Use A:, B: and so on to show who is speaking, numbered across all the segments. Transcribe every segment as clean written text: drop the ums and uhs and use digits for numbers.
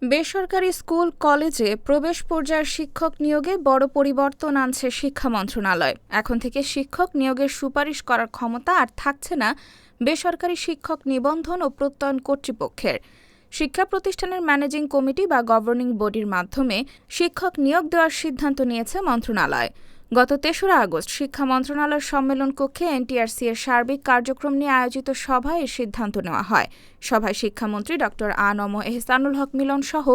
A: বেসরকারি স্কুল কলেজে প্রবেশ পর্যায়ের শিক্ষক নিয়োগে বড় পরিবর্তন আনছে শিক্ষা মন্ত্রণালয়। এখন থেকে শিক্ষক নিয়োগের সুপারিশ করার ক্ষমতা আর থাকছে না বেসরকারি শিক্ষক নিবন্ধন ও প্রত্যয়ন কর্তৃপক্ষের। শিক্ষা প্রতিষ্ঠানের ম্যানেজিং কমিটি বা গভর্নিং বডির মাধ্যমে শিক্ষক নিয়োগ দেওয়ার সিদ্ধান্ত নিয়েছে মন্ত্রণালয়। গত ৩রা আগস্ট শিক্ষা মন্ত্রণালয়ের সম্মেলন কক্ষে এনটিআরসি এর সার্বিক কার্যক্রম নিয়ে আয়োজিত সভায় এ সিদ্ধান্ত নেওয়া হয়। সভায় শিক্ষামন্ত্রী ড.আ.ন.ম এহসানুল হক মিলন সহ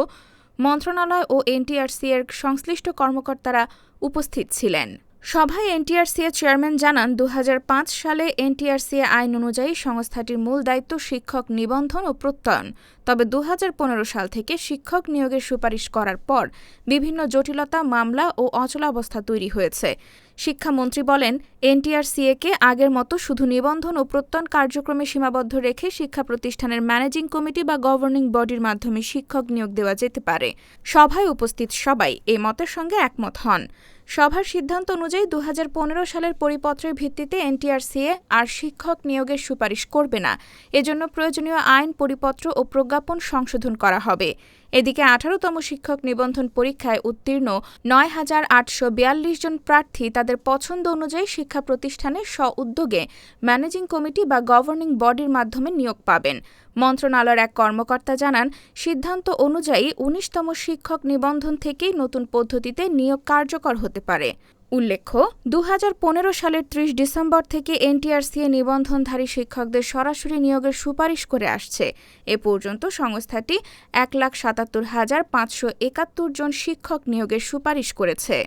A: মন্ত্রণালয় ও এনটিআরসি এর সংশ্লিষ্ট কর্মকর্তারা উপস্থিত ছিলেন। সভায় এনটিআরসি এর চেয়ারম্যান জানান, ২০০৫ সালে এনটিআরসি আইন অনুযায়ী সংস্থাটির মূল দায়িত্ব শিক্ষক নিবন্ধন ও প্রত্যয়ন। তবে ২০১৫ সাল থেকে শিক্ষক নিয়োগের সুপারিশ করার পর বিভিন্ন জটিলতা, মামলা ও অচলাবস্থা তৈরি হয়েছে। শিক্ষামন্ত্রী বলেন, এনটিআরসিএকে আগের মতো শুধু নিবন্ধন ও প্রত্যয়ন কার্যক্রমে সীমাবদ্ধ রেখে শিক্ষা প্রতিষ্ঠানের ম্যানেজিং কমিটি বা গভর্নিং বডির মাধ্যমে শিক্ষক নিয়োগ দেওয়া যেতে পারে। সভায় উপস্থিত সবাই এ মতের সঙ্গে একমত হন। সভার সিদ্ধান্ত অনুযায়ী ২০১৫ সালের পরিপত্রের ভিত্তিতে এনটিআরসিএ আর শিক্ষক নিয়োগের সুপারিশ করবে না। এজন্য প্রয়োজনীয় আইন, পরিপত্র ও প্রজ্ঞাপন সংশোধন করা হবে। এদিকে ১৮তম শিক্ষক নিবন্ধন পরীক্ষায় উত্তীর্ণ ৯,৮৪২ জন প্রার্থী তাদের পছন্দ অনুযায়ী শিক্ষা প্রতিষ্ঠানের স্ব-উদ্যোগে ম্যানেজিং কমিটি বা গভর্নিং বডির মাধ্যমে নিয়োগ পাবেন। মন্ত্রণালয়ের এক কর্মকর্তা জানান, সিদ্ধান্ত অনুযায়ী ১৯তম শিক্ষক নিবন্ধন থেকেই নতুন পদ্ধতিতে নিয়োগ কার্যকর হতে পারে। উল্লেখ্য, ২০১৫ সালের ৩০ ডিসেম্বর থেকে এনটিআরসিএ নিবন্ধনধারী শিক্ষকদের সরাসরি নিয়োগের সুপারিশ করে আসছে। এ পর্যন্ত সংস্থাটি ১,৭৭,৫৭১ জন শিক্ষক নিয়োগের সুপারিশ করেছে।